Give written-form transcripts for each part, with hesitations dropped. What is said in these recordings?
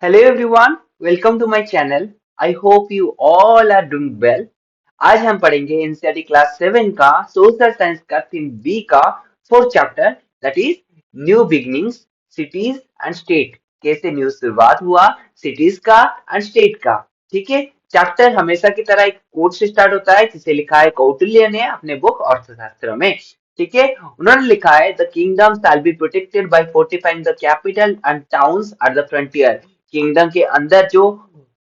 Hello everyone, welcome to my channel. I hope you all are doing well. आज हम पढ़ेंगे NCERT class 7 का social science का theme B का fourth chapter that is new beginnings cities and state. कैसे new शुरुआत हुआ cities का एंड स्टेट का। ठीक है, चैप्टर हमेशा की तरह एक कोट से स्टार्ट होता है जिसे लिखा है कौटिल्य ने अपने बुक अर्थशास्त्र में। ठीक है, उन्होंने लिखा है the kingdom shall be protected by fortifying the capital and towns at the frontier. Kingdom के अंदर जो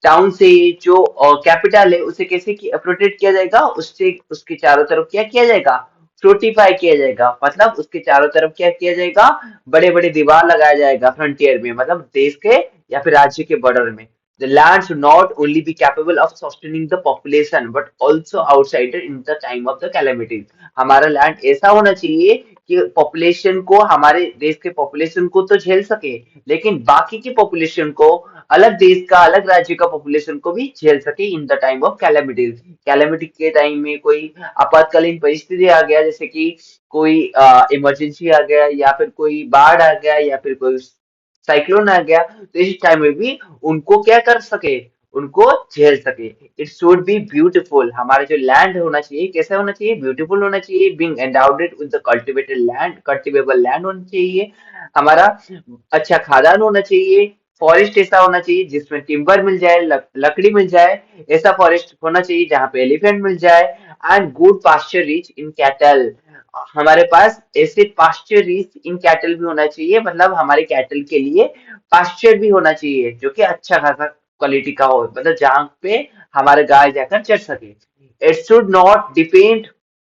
टाउन से जो कैपिटल है उसे कैसे प्रोटेक्ट किया जाएगा, उससे उसके चारों तरफ क्या किया जाएगा, फोर्टिफाई किया जाएगा। मतलब उसके चारों तरफ क्या किया जाएगा, बड़े बड़े दीवार लगाया जाएगा फ्रंटियर में, मतलब देश के या फिर राज्य के बॉर्डर में। The land should not only be capable of sustaining the population but also outsider in the time of the calamities। हमारा लैंड ऐसा होना चाहिए कि पॉपुलेशन को, हमारे देश के पॉपुलेशन को तो झेल सके, लेकिन बाकी की पॉपुलेशन को, अलग देश का अलग राज्य का पॉपुलेशन को भी झेल सके in the time of calamities. Calamity के टाइम में कोई आपातकालीन परिस्थिति आ गया, जैसे कि कोई इमरजेंसी आ गया या फिर कोई बाढ़ आ गया या फिर कोई साइक्लोन आ गया, तो इस टाइम में भी उनको क्या कर सके, उनको झेल सके। It should be beautiful. हमारा जो लैंड होना चाहिए कैसा होना चाहिए, ब्यूटीफुल होना चाहिए। Being endowed with the cultivated land, cultivable land होना चाहिए हमारा। अच्छा खादान होना चाहिए। फॉरेस्ट ऐसा होना चाहिए जिसमें टिम्बर मिल जाए, लकड़ी मिल जाए। ऐसा फॉरेस्ट होना चाहिए जहाँ पे एलिफेंट मिल जाए। And good pasture rich in cattle. हमारे पास ऐसे पास्चर रिच इन कैटल भी होना चाहिए, मतलब हमारे कैटल के लिए पास्चर भी होना चाहिए जो कि अच्छा खासा क्वालिटी का हो, मतलब जहाँ पे हमारे गाय जाकर चर सके। It should not depend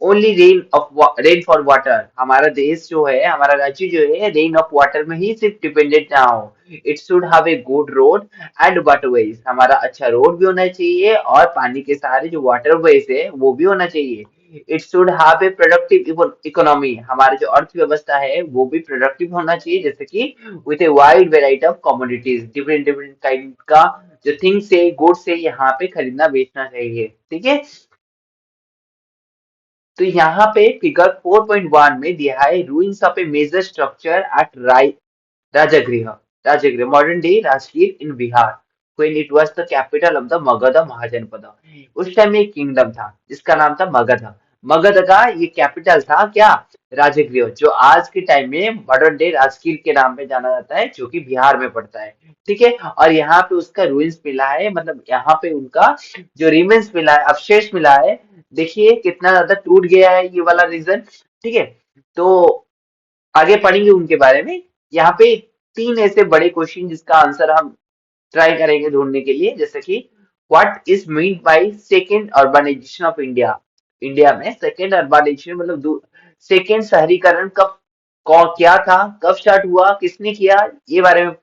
only rain for water. हमारा देश जो है, हमारा राज्य जो है, रेन ऑफ वाटर में ही सिर्फ डिपेंडेंट ना हो। It should have a good road and waterways. हमारा अच्छा रोड भी होना चाहिए और पानी के सहारे जो वाटरवेज है वो भी होना चाहिए। It should have a productive economy. हमारी जो अर्थव्यवस्था है वो भी प्रोडक्टिव होना चाहिए, जैसे कि with a wide variety of commodities, different different kind का जो थिंग्स है, गुड्स है, यहाँ पे खरीदना बेचना चाहिए। ठीक है, तो यहाँ पे फिगर 4.1 में दिया है ruins of a major structure at Rajagriha. Rajagriha modern day Rajgir in Bihar, when it was the capital of the Magadha mahajanapada. उस टाइम में एक किंगडम था जिसका नाम था मगध। मगध का ये कैपिटल था क्या, राजगृह, जो आज के टाइम में मॉडर्न डे राजगीर के नाम पे जाना जाता है, जो कि बिहार में पड़ता है। ठीक है, और यहाँ पे उसका रूइंस मिला है, मतलब यहाँ पे उनका जो रिमेन्स मिला है, अवशेष मिला है। देखिए कितना ज्यादा टूट गया है ये वाला रीजन। ठीक है, तो आगे पढ़ेंगे उनके बारे में। यहाँ पे तीन ऐसे बड़े क्वेश्चन जिसका आंसर हम ट्राई करेंगे ढूंढने के लिए, जैसे कि what is mean by second urbanisation of India. India में सेकेंड अर्बनाइजेशन मतलब सेकेंड शहरीकरण कब, क्या था, कब स्टार्ट हुआ, किसने किया, ये बारे में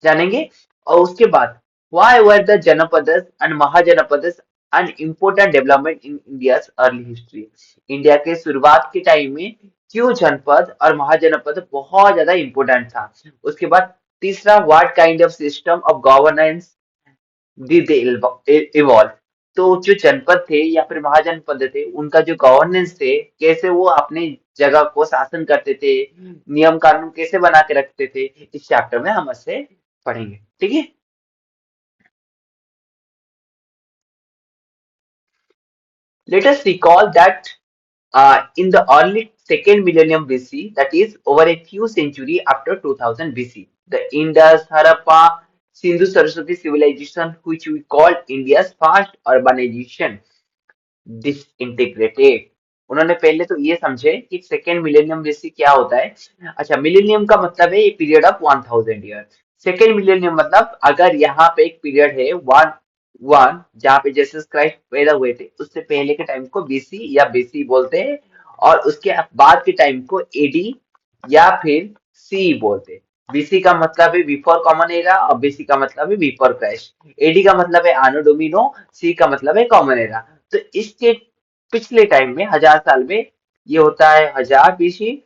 जानेंगे। और उसके बाद why were the janapadas and mahajanapadas an important development in India's early history. India के शुरुआत के टाइम में क्यों जनपद और महाजनपद बहुत ज्यादा इंपॉर्टेंट था। उसके बाद तीसरा, what kind of system of governance did they evolve. तो जो जनपद थे या फिर महाजनपद थे, उनका जो गवर्नेंस थे, कैसे वो अपने जगह को शासन करते थे, नियम कानून कैसे बना के रखते थे, इस चैप्टर में हम इससे पढ़ेंगे। ठीक है, let us recall that in the early second millennium BC, that is over a few centuries after 2000 BC, the Indus, Harappa, Sindhu Saraswati civilization, which we call India's first urbanization, disintegrated। उन्होंने पहले तो ये समझे कि second millennium BC क्या होता है। अच्छा, मिलेनियम का मतलब है period of 1000 year. Second millennium मतलब अगर यहाँ पे एक पीरियड है वन वन, जहाँ पे जीसस क्राइस्ट पैदा हुए थे, उससे पहले के टाइम को बीसी या बीसी बोलते हैं, और उसके बाद के टाइम को एडी या फिर सी बोलते हैं। बीसी का मतलब है बिफोर कॉमन एरा और बीसी का मतलब है बिफोर क्राइस्ट। एडी का मतलब है आनो डोमिनो, सी का मतलब है कॉमन एरा। तो इसके पिछले टाइम में 1000 साल में ये होता है 1000 बीसी,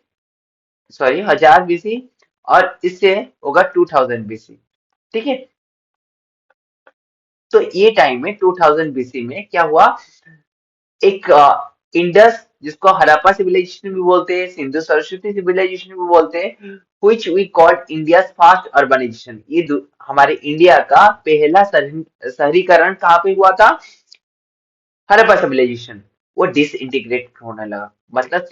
सॉरी 1000 बीसी, और इससे होगा 2000 बीसी। ठीक है, तो ये टाइम में 2000 बीसी में क्या हुआ, एक इंडस, जिसको हड़प्पा सिविलाइजेशन भी बोलते हैं, सिंधु सरस्वती सिविलाइजेशन भी बोलते हैं, which we called India's fast urbanization। ये हमारे इंडिया का पहला शहरीकरण कहाँ पे हुआ था? हड़प्पा सिविलाइजेशन। वो डिसइंटीग्रेट होने लगा, मतलब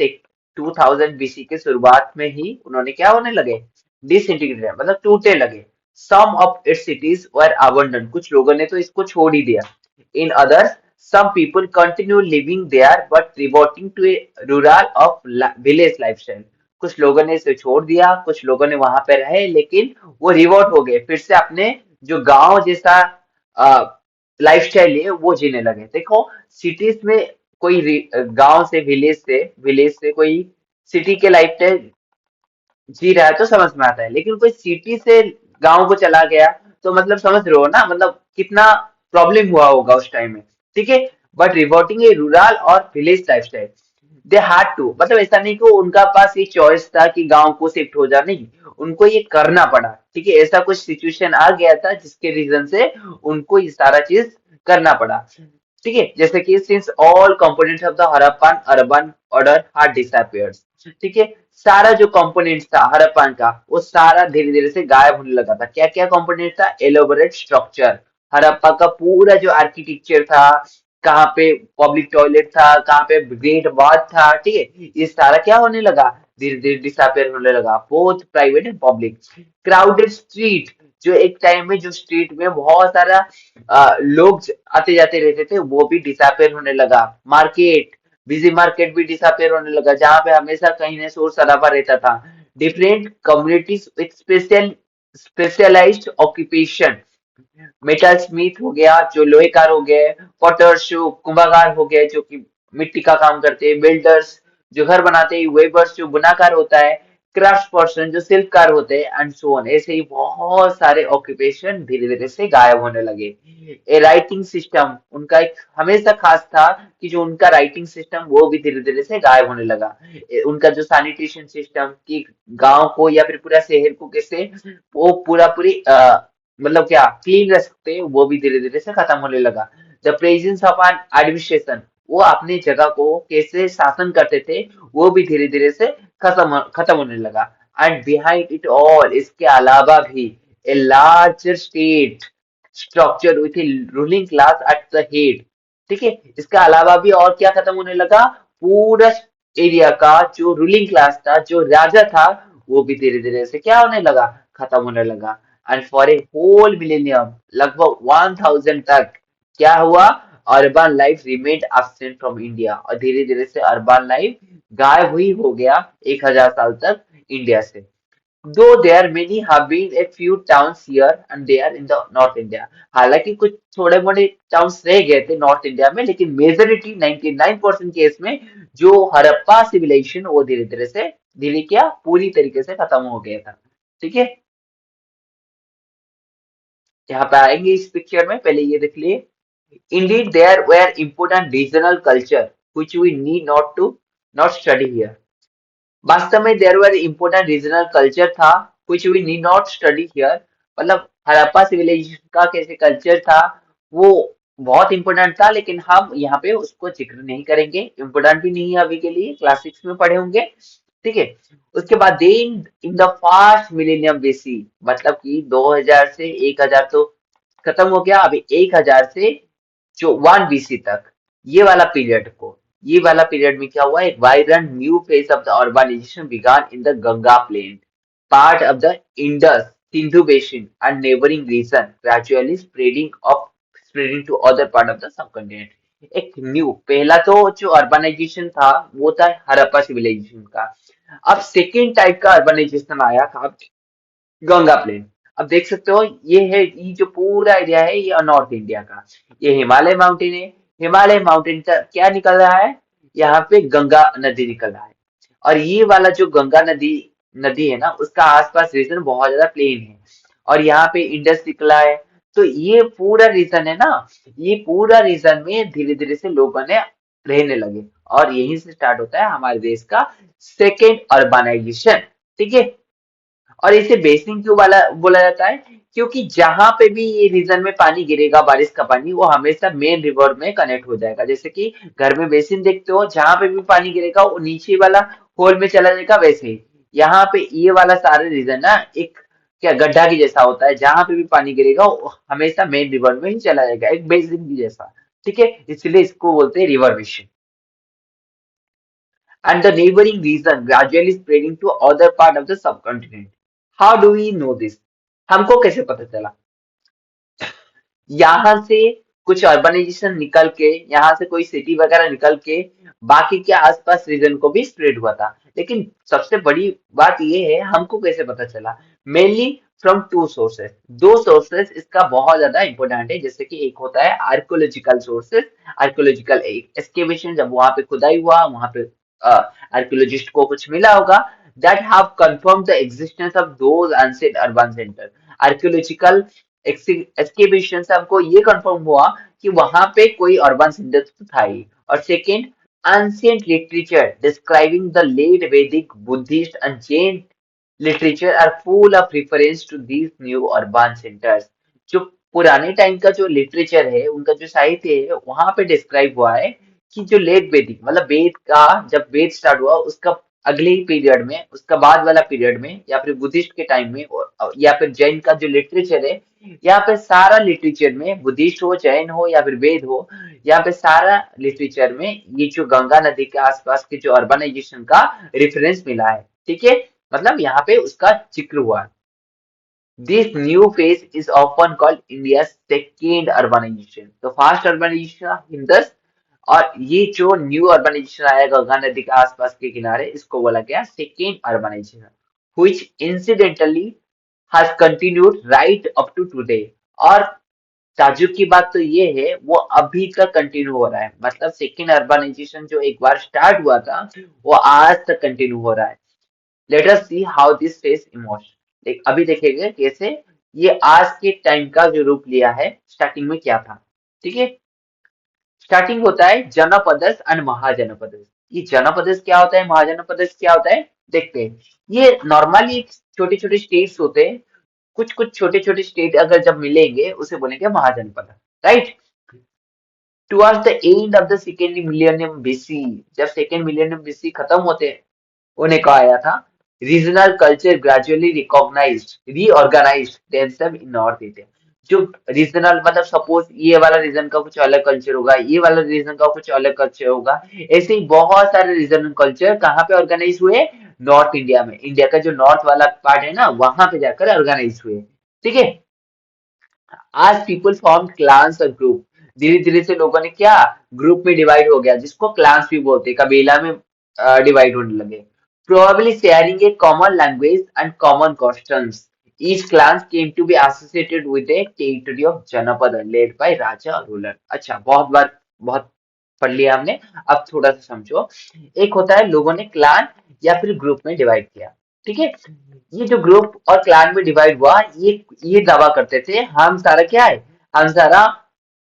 2000 बीसी के शुरुआत में ही उन्होंने क्या होने लगे? डिसइंटीग्रेट, मतलब टूटने लगे। Some of its cities were abandon, कुछ लोगों ने तो इसको छोड़ ही दिया। In others some people continue living there but reverting to a rural of village lifestyle। कुछ लोगों ने इसे छोड़ दिया, कुछ लोगों ने वहां पे रहे, लेकिन वो रिवर्ट हो गए, फिर से अपने जो गांव जैसा लाइफस्टाइल है वो जीने लगे। देखो, सिटीज में कोई गांव से, विलेज से कोई सिटी के लाइफस्टाइल जी रहा है तो समझ में आता है, लेकिन कोई सिटी से गांव को चला गया तो मतलब समझ रहे हो ना, मतलब कितना प्रॉब्लम हुआ होगा उस टाइम में। ठीक है, बट रिवर्टिंग ए रूरल और village lifestyle, they had to, मतलब ऐसा नहीं कि उनका पास ये चॉइस था कि गांव को शिफ्ट हो जाने की, उनको ये करना पड़ा। ठीक है, ऐसा कुछ सिचुएशन आ गया था जिसके रीजन से उनको ये सारा चीज करना पड़ा। ठीक है, जैसे कि since all components of the Harappan urban order had disappeared। ठीक है, सारा जो कंपोनेंट्स था हड़प्पन का वो सारा धीरे धीरे से गायब होने लगा था। क्या क्या कंपोनेंट था? एलोबरेट स्ट्रक्चर, हड़प्पा का पूरा जो आर्किटेक्चर था, कहाँ पे पब्लिक टॉयलेट था, कहाँ पे ग्रेट बाथ था, ठीक है, ये सारा क्या होने लगा? धीरे धीरे डिसअपेयर होने लगा, both private and public. Crowded street, जो एक टाइम में जो स्ट्रीट में बहुत सारा लोग आते जाते रहते थे, वो भी डिसअपेयर होने लगा। मार्केट, बिजी मार्केट भी डिसअपेयर होने लगा, जहां पे हमेशा कहीं ना शोर शराबा रहता था। Different communities with specialised occupation, metalsmith हो गया जो लोहेकार हो गए, पॉटर्स जो कुंभकार हो गए जो कि मिट्टी का काम करते हैं, बिल्डर्स जो घर बनाते हैं, वेबर्स जो बुनाकार होता है, क्राफ्ट पर्सन जो शिल्पकार होते हैं, एंड सो ऑन। ऐसे ही बहुत सारे ऑक्यूपेशन धीरे धीरे से गायब होने लगे। ए राइटिंग सिस्टम उनका एक हमेशा खास था कि जो उनका राइटिंग सिस्टम वो भी धीरे धीरे से गायब होने लगा। उनका जो सैनिटेशन सिस्टम कि गांव को या फिर पूरा शहर को कैसे वो पूरा पूरी मतलब क्या क्लीन रख सकते हैं, वो भी धीरे धीरे से खत्म होने लगा। The presence of an administration, वो अपनी जगह को कैसे शासन करते थे, वो भी धीरे धीरे से खत्म होने लगा। एंड बिहाइंड इट ऑल, इसके अलावा भी a large state structure with ruling class at the head. ठीक है, इसके अलावा भी और क्या खत्म होने लगा? पूरा एरिया का जो रूलिंग क्लास था, जो राजा था, वो भी धीरे धीरे से क्या होने लगा? खत्म होने लगा। And for a whole millennium, लगभग 1000 तक क्या हुआ? Urban life remained absent from India, और धीरे धीरे से अर्बन लाइफ गायब हुई हो गया 1000 साल तक इंडिया से। Though there many have been a few towns here and there in the north India, हालांकि कुछ थोड़े मोड़े टाउन्स रह गए थे नॉर्थ इंडिया में, लेकिन मेजोरिटी 99% केस में जो हड़प्पा सिविलाइजेशन वो धीरे धीरे से धीरे क्या पूरी तरीके से खत्म हो गया था। ठीक है, यहाँ पे आएंगे इस पिक्चर में, पहले ये देख लिए। Indeed, there were important regional culture which we need not study here। वास्तव में there were important regional culture था which we need not study here। मतलब हड़प्पा सिविलाइजेशन का कैसे कल्चर था वो बहुत इंपॉर्टेंट था, लेकिन हम यहाँ पे उसको जिक्र नहीं करेंगे, इम्पोर्टेंट भी नहीं है अभी के लिए, क्लास 6 में पढ़े होंगे। ठीक है, उसके बाद then in the first millennium BC, मतलब कि 2000 से 1000 तो खत्म हो गया, अभी 1000 से जो 1 बीसी तक, ये वाला पीरियड को, ये वाला पीरियड में क्या हुआ? एक vibrant new phase of the urbanisation began in the Ganga plain, part of the Indus Sindhu basin and neighbouring region, gradually spreading to other part of the subcontinent. एक न्यू, पहला तो जो अर्बनाइजेशन था वो था हड़प्पा सिविलाइजेशन का। अब सेकेंड टाइप का अर्बनाइजेशन आया था गंगा प्लेन। अब देख सकते हो ये है, ये जो पूरा एरिया है ये नॉर्थ इंडिया का, ये हिमालय माउंटेन है। हिमालय माउंटेन का क्या निकल रहा है? यहाँ पे गंगा नदी निकल रहा है। और ये वाला जो गंगा नदी नदी है ना, उसका आसपास रीजन बहुत ज्यादा प्लेन है, और यहाँ पे इंडस निकला है। तो ये पूरा रीजन है ना, ये पूरा रीजन में धीरे धीरे से लोगों ने रहने लगे, और यहीं से स्टार्ट होता है हमारे देश का सेकेंड अर्बनाइजेशन। ठीक है, और इसे बेसिन क्यों बोला जाता है? क्योंकि जहां पे भी ये रीजन में पानी गिरेगा, बारिश का पानी, वो हमेशा मेन रिवर में कनेक्ट हो जाएगा। जैसे कि घर में बेसिन देखते हो, जहां पे भी पानी गिरेगा वो नीचे वाला होल में चला जाएगा, वैसे ही यहाँ पे ये वाला सारे रीजन ना एक क्या गड्ढा की जैसा होता है, जहां पे भी पानी गिरेगा वो हमेशा मेन रिवर में ही चला जाएगा, एक बेसिन की जैसा। ठीक है, इसलिए इसको बोलते हैं river basin. And the neighboring region gradually spreading to other part of the subcontinent. How do we know this? हमको कैसे पता चला? यहाँ से कुछ अर्बनाइजेशन निकल के, यहाँ से कोई सिटी वगैरह निकल के बाकी के आसपास रीजन को भी स्प्रेड हुआ था। लेकिन सबसे बड़ी बात ये है, हमको कैसे पता चला? मेनली फ्रॉम टू सोर्सेस, दो सोर्सेस इसका बहुत ज्यादा इंपॉर्टेंट है। जैसे कि एक होता है आर्कोलॉजिकल सोर्सेस, आर्कोलॉजिकल एक्सकेवेशन, जब वहां पे खुदाई हुआ, वहां पे आर्कोलॉजिस्ट को कुछ मिला होगा, that have confirmed the existence of those ancient urban centers. Archaeological excavation से हमको ये कंफर्म हुआ कि वहां पे कोई अर्बन सेंटर तो था ही। और second, ancient literature describing the late Vedic, Buddhist and Jain literature are full of reference to these new urban centers. जो पुराने टाइम का जो लिटरेचर है, उनका जो साहित्य है, वहां पे डिस्क्राइब हुआ है कि जो लेट वैदिक मतलब वेद का, जब वेद स्टार्ट हुआ उसका अगले ही पीरियड में, उसका बाद वाला पीरियड में, या फिर बुद्धिस्ट के टाइम में, या फिर जैन का जो लिटरेचर है, यहाँ पे सारा लिटरेचर में, बुद्धिस्ट हो, जैन हो या फिर वेद हो, यहाँ पे सारा लिटरेचर में ये जो गंगा नदी के आसपास के जो अर्बनाइजेशन का रेफरेंस मिला है। ठीक है, मतलब यहाँ पे उसका जिक्र हुआ है। This new phase is often called India's second urbanization. तो फास्ट अर्बनाइजेशन हिंदस, और ये जो न्यू अर्बनाइजेशन आया गंगा नदी के आसपास के किनारे, इसको बोला गया second urbanisation, which incidentally has continued right up to today. और ताज्जुब की बात तो ये है, वो अभी तक कंटिन्यू हो रहा है। मतलब सेकेंड अर्बनाइजेशन जो एक बार स्टार्ट हुआ था, वो आज तक कंटिन्यू हो रहा है। Let us see how this phase emotion, अभी देखेंगे कैसे ये आज के टाइम का जो रूप लिया है, स्टार्टिंग में क्या था। ठीक है, स्टार्टिंग होता है जनपदस एंड महाजनपदस। ये जनपदस क्या होता है, महाजनपदस क्या होता है, देखते हैं। ये नॉर्मली छोटे छोटे स्टेट्स होते हैं, कुछ कुछ छोटे छोटे स्टेट अगर जब मिलेंगे उसे बोलेंगे mahajanapada, right. Towards the end of the second millennium BC, जब सेकेंड मिलियनियम बीसी खत्म होते होने को आया था, regional culture gradually recognised, reorganised themselves in north India. जो रीजनल मतलब सपोज ये वाला रीजन का कुछ अलग कल्चर होगा, ये वाला रीजन का कुछ अलग कल्चर होगा, ऐसे ही बहुत सारे रीजनल कल्चर कहाँ पे ऑर्गेनाइज हुए, नॉर्थ इंडिया में। इंडिया का जो नॉर्थ वाला पार्ट है ना, वहां पे जाकर ऑर्गेनाइज हुए। ठीक है, आज पीपल फॉर्म क्लान्स और ग्रुप, धीरे धीरे से लोगों ने क्या, ग्रुप में डिवाइड हो गया, जिसको क्लान्स भी बोलते हैं, कबीला में डिवाइड होने लगे। Probably sharing A common language and common customs, each clans came to be associated with a territory of Janapada led by राजा और रूलर। अच्छा, बहुत बार बहुत पढ़ लिया हमने, अब थोड़ा सा समझो। एक होता है लोगों ने क्लान या फिर ग्रुप में डिवाइड किया। ठीक है, ये जो ग्रुप और क्लान में डिवाइड हुआ, ये दावा करते थे हम सारा क्या है, हम सारा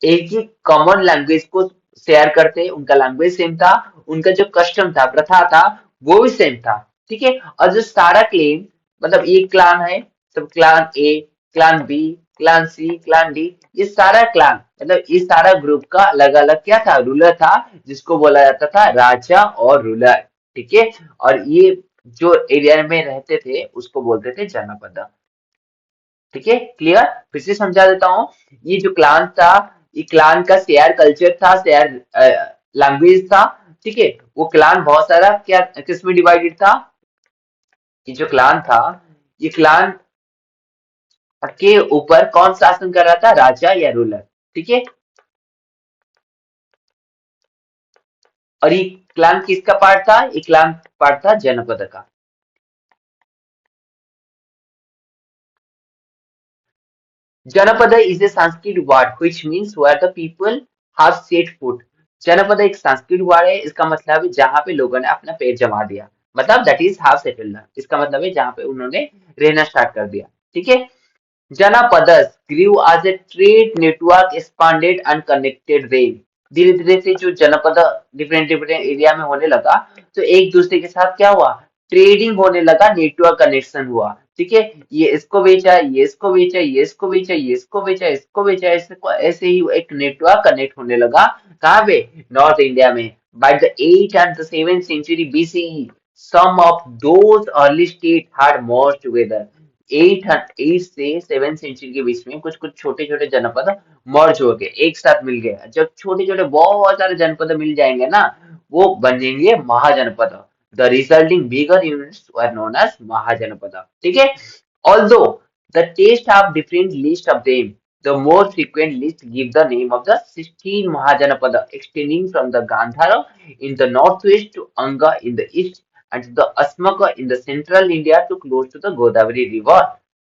एक ही कॉमन लैंग्वेज को शेयर करते, उनका लैंग्वेज सेम था, उनका जो कस्टम था, प्रथा था, वो भी सेम था। ठीक है, और जो सारा क्लेम, मतलब एक क्लान है, सब क्लान ए, क्लान बी, क्लान सी, क्लान डी, ये सारा क्लान मतलब ये सारा ग्रुप का अलग अलग क्या था, रूलर था, जिसको बोला जाता था राजा और रूलर। ठीक है, और ये जो एरिया में रहते थे उसको बोलते थे जनपद। ठीक है, क्लियर, फिर से समझा देता हूँ। ये जो क्लान था, ये क्लान का शेयर कल्चर था, शेयर लैंग्वेज था। ठीक है, वो क्लान बहुत सारा क्या किस में डिवाइडेड था, ये जो क्लान था, ये क्लान के ऊपर कौन शासन कर रहा था, राजा या रूलर। ठीक है, और ये क्लान किसका पार्ट था, ये क्लान पार्ट था जनपद का। Janapada is a Sanskrit word which means where the people have set foot. जनपद एक संस्कृत वर्ड है, इसका मतलब है जहां पे लोगों ने अपना पैर जमा दिया, मतलब दैट इज हाफ सेटल्ड, इसका मतलब है जहां पे उन्होंने रहना स्टार्ट कर दिया। ठीक है, Janapadas grew as a trade network expanded and connected them. धीरे धीरे से जो जनपद डिफरेंट डिफरेंट एरिया में होने लगा, तो एक दूसरे के साथ क्या हुआ, ट्रेडिंग होने लगा, नेटवर्क कनेक्शन हुआ। ठीक है, ये इसको बेचा, ये इसको बेचा, ये इसको बेचा, ये इसको बेचा, इसको बेचा, ऐसे ही एक नेटवर्क कनेक्ट होने लगा। कहाँ पे? नॉर्थ इंडिया में। By the 8th and the 7th century BCE, some of those early states had merged together। 8 से 7 सेंचुरी के बीच में कुछ कुछ छोटे छोटे जनपद मर्ज हो गए, एक साथ मिल गए। जब छोटे छोटे बहुत सारे जनपद मिल जाएंगे ना, वो बनेंगे महाजनपद। The resulting bigger units were known as Mahajanpada। ठीक है? Although the text have different list of them, the more frequent list give the name of the 16 Mahajanapada extending from the Gandhara in the northwest to Anga in the east and to the Asmaka in the central India to close to the Godavari river।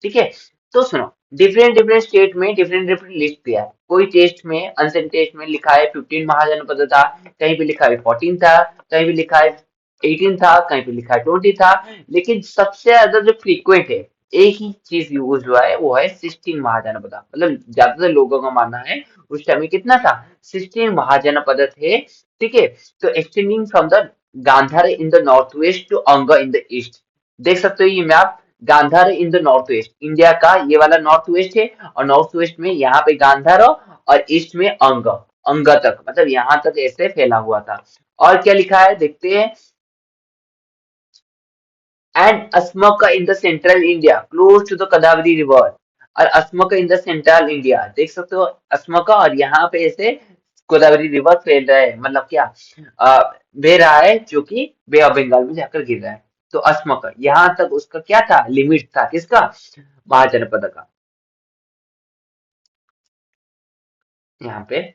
ठीक है? तो सुनो, different different state में different different list दिया है। कोई test में, unsent test में लिखा है 15 महाजनपद था, कहीं पे लिखा है 14 था, कहीं पे लिखा है 18 था, कहीं पे लिखा है 20 था। लेकिन सबसे ज्यादा जो फ्रीक्वेंट है, एक ही चीज यूज हुआ है, वो है 16 महाजनपद। मतलब ज्यादातर लोगों का मानना है उस टाइम में कितना था, 16 महाजनपद थे। ठीक है? तो extending from the Gandhara in the north west to Anga in the east. देख सकते हो ये map, Gandhara in the north west, India का ये वाला नॉर्थ वेस्ट है, और नॉर्थ वेस्ट में यहाँ पे गांधार और ईस्ट में अंग, अंग तक, मतलब यहाँ तक ऐसे फैला हुआ था। और क्या लिखा है देखते हैं। And Asmaka in the central India close to the Godavari river. और Asmaka in the central India, देख सकते हो अस्मक, और यहाँ पे ऐसे गोदावरी रिवर फैल रहा है, मतलब क्या बह रहा है, जो कि बे ऑफ बंगाल में जाकर गिर रहा है। तो अस्मक यहाँ तक उसका क्या था, लिमिट था किसका, महाजनपद का। यहाँ पे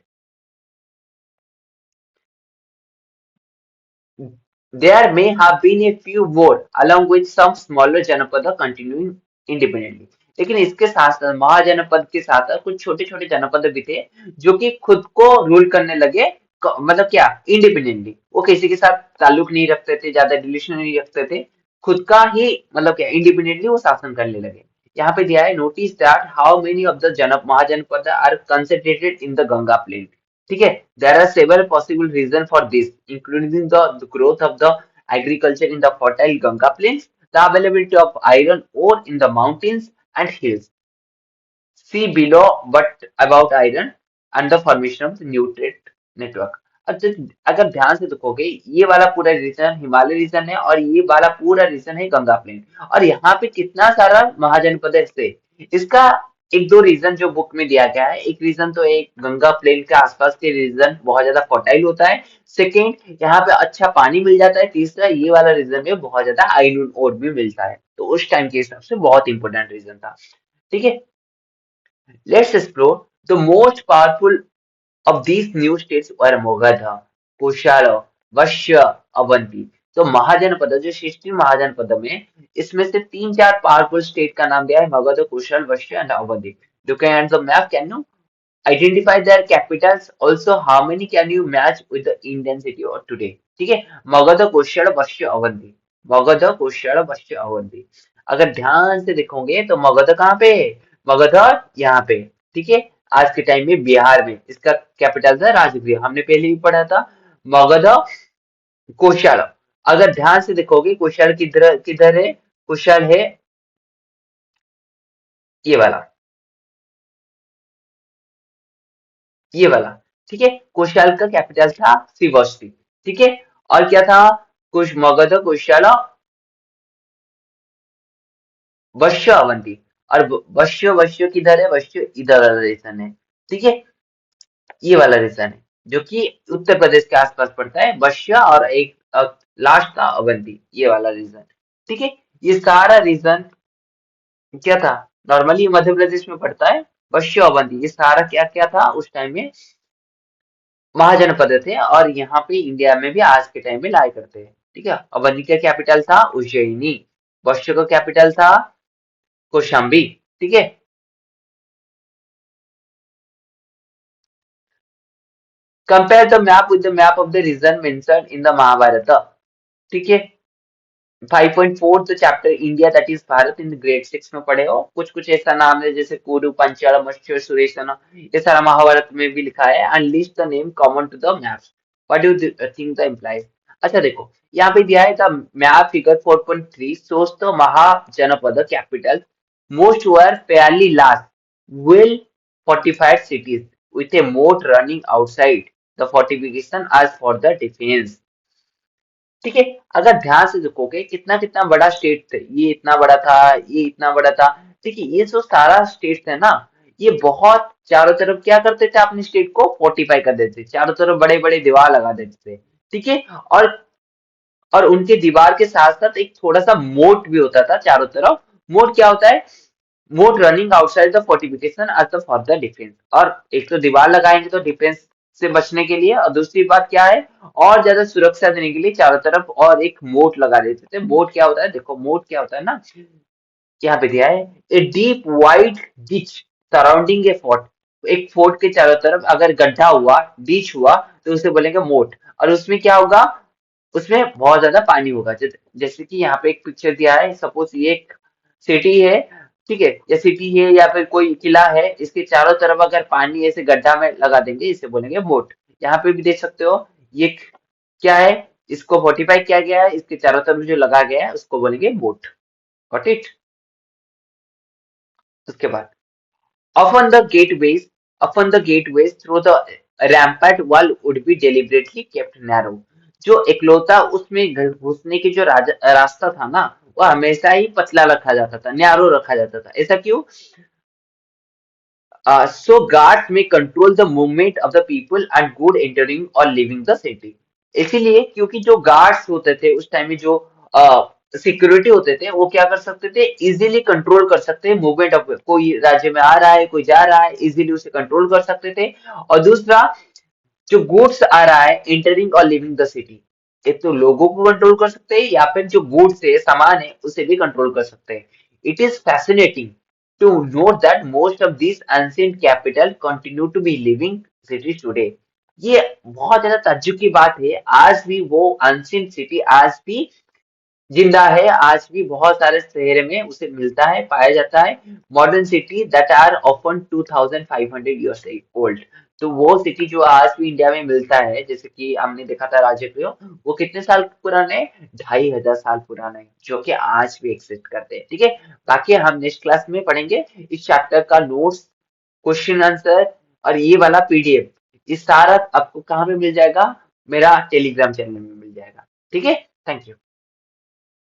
there may have been a few more along with some smaller जनपद continuing independently। लेकिन इसके साथ साथ महाजनपद के साथ साथ कुछ छोटे छोटे जनपद भी थे जो कि खुद को रूल करने लगे। मतलब क्या, इंडिपेंडेंटली, वो किसी के साथ ताल्लुक नहीं रखते थे, ज्यादा रिलेशन नहीं रखते थे, खुद का ही, मतलब क्या, इंडिपेंडेंटली वो शासन करने लगे। यहाँ पे दिया है, notice that how many of the जनप mahajanapada are concentrated in the Ganga plain. ठीक है? There are several possible reason for this including the growth of the agriculture in the fertile Ganga plains, the availability of iron ore in the mountains and hills, see below but about iron and the formation of the nutrient network। अच्छा, अगर ध्यान से देखोगे, ये वाला पूरा reason Himalaya reason है, और ये वाला पूरा रीजन है गंगा प्लेन। और यहाँ पे कितना सारा महाजनपद है इससे। इसका एक दो रीजन जो बुक में दिया गया है, एक रीजन तो एक गंगा प्लेन के आसपास के रीजन बहुत ज्यादा फर्टाइल होता है। सेकेंड, यहाँ पे अच्छा पानी मिल जाता है। तीसरा, ये वाला रीजन में बहुत ज्यादा आयरन ओर भी मिलता है। तो उस टाइम के हिसाब से बहुत इंपॉर्टेंट रीजन था। ठीक है? Let's explore the most powerful of these new states were Magadha, Kushala, Vashya, Avanti। तो महाजनपद, जो 16 महाजनपद में, इसमें से तीन चार पावरफुल स्टेट का नाम दिया है, Magadha, Kosala, Vatsa and Avanti. Looking at the map, can you identify their capitals? Also, how many can you match with the Indian city or today? ठीक है? मगध, कुशल, वश्य, अवंती। मगध, कुशल, वश्य, अवंती। अगर ध्यान से देखोगे तो मगध कहाँ पे है? मगध यहाँ पे। ठीक है? आज के टाइम में बिहार में इसका कैपिटल था राजगृह, हमने पहले भी पढ़ा था। मगध, कुशल, अगर ध्यान से देखोगे कुशल किधर किधर है, कुशल है ये वाला, ये वाला। ठीक है? कुशल का कैपिटल था श्रीवस्ती। ठीक है? और क्या था, कुश, मगध, कुशल, वश्य, अवंती। और वश्य, वश्य किधर है, वश्य इधर वाला रीजन है। ठीक है? ये वाला रीजन है जो कि उत्तर प्रदेश के आसपास पड़ता है, वश्य, और एक लास्ट था अवंती, ये वाला रीजन। ठीक है? ये सारा रीजन क्या था, नॉर्मली मध्य प्रदेश में पड़ता है। वश्य, अवंती, ये सारा क्या क्या था उस टाइम में, महाजनपद थे, और यहाँ पे इंडिया में भी आज के टाइम में लाया करते हैं। ठीक है? अवंती का कैपिटल था उज्जैनी, वश्य का कैपिटल था कौशाम्बी। ठीक है? Compare the map with the map of the region mentioned in the Mahabharata. ठीक है? 5.4 the chapter India that is Bharat in grade 6 में पढ़े हो। कुछ कुछ ऐसा नाम है जैसे कुरु, पंचाल, मत्स्य, सुरेशन, ये सारा महाभारत में भी लिखा है। And list the name common to the maps, what do think the implies. अच्छा देखो, यहाँ पे दिया है the map figure 4.3 shows the Mahajanapada capital most were fairly large, well fortified cities with a moat running outside the fortification as for the defense. ठीक है, अगर ध्यान से देखोगे कितना कितना बड़ा स्टेट थे, ये इतना बड़ा था, ये इतना बड़ा था। ठीक है, ये जो सारा स्टेट है ना, ये बहुत चारों तरफ क्या करते थे, अपने स्टेट को फोर्टिफाई कर देते थे, चारों तरफ बड़े बड़े दीवार लगा देते थे। ठीक है, और और उनके दीवार के साथ साथ एक थोड़ा सा मोट भी होता था चारों तरफ। मोट क्या होता है? Moat running outside the fortification as the for the defence. और एक तो दीवार लगाएंगे तो डिफेंस से बचने के लिए, और दूसरी बात क्या है, और ज्यादा सुरक्षा देने के लिए चारों तरफ और एक मोट लगा देते थे। मोट क्या होता है, देखो मोट क्या होता है ना, यहाँ पे दिया है a deep wide ditch surrounding A fort. एक फोर्ट के चारों तरफ अगर गड्ढा हुआ, डिच हुआ, तो उसे बोलेंगे मोट। और उसमें क्या होगा, उसमें बहुत ज्यादा पानी होगा। जैसे कि यहाँ पे एक पिक्चर दिया है, सपोज ये एक सिटी है। ठीक है, या सिटी है या फिर कोई किला है, इसके चारों तरफ अगर पानी ऐसे गड्ढा में लगा देंगे, इसे बोलेंगे मोट। यहाँ पे भी देख सकते हो, ये क्या है, इसको फोर्टिफाई किया गया है, इसके चारों तरफ जो लगा गया है उसको बोलेंगे मोट। Got it? उसके बाद often the gateways often the gateways through the rampart wall would be deliberately kept narrow। जो इकलौता उसमें घुसने की जो रास्ता था ना, वो हमेशा ही पतला रखा जाता था, नैरो रखा जाता था। ऐसा क्यों? So guards may control the movement of the people and good entering or leaving the city। इसीलिए क्योंकि जो गार्ड्स होते थे उस टाइम में, जो सिक्योरिटी होते थे, वो क्या कर सकते थे, इजीली कंट्रोल कर सकते हैं मूवमेंट ऑफ, कोई राज्य में आ रहा है, कोई जा रहा है, इजीली उसे कंट्रोल कर सकते थे। और दूसरा, जो गुड्स आ रहा है एंटरिंग और लिविंग द सिटी, एक तो लोगों को कंट्रोल कर सकते हैं, या फिर जो गुड्स है, सामान है, उसे भी कंट्रोल कर सकते हैं। It is fascinating to note that most of this ancient capital continue to be living cities today. ये बहुत ज्यादा ताज्जुब की बात है, आज भी वो एंशिएंट सिटी आज भी जिंदा है, आज भी बहुत सारे शहर में उसे मिलता है, पाया जाता है। Modern city that are often 2500 years old. तो वो सिटी जो आज भी इंडिया में मिलता है, जैसे कि हमने देखा था राजकीय, वो कितने साल पुराने, 2500 साल पुराने, जो कि आज भी एक्सिस्ट करते हैं। ठीक है, बाकी हम नेक्स्ट क्लास में पढ़ेंगे इस चैप्टर का नोट्स, क्वेश्चन आंसर, और ये वाला पीडीएफ। ये सारा आपको कहाँ पे मिल जाएगा? मेरा टेलीग्राम चैनल में मिल जाएगा। ठीक है, थैंक यू।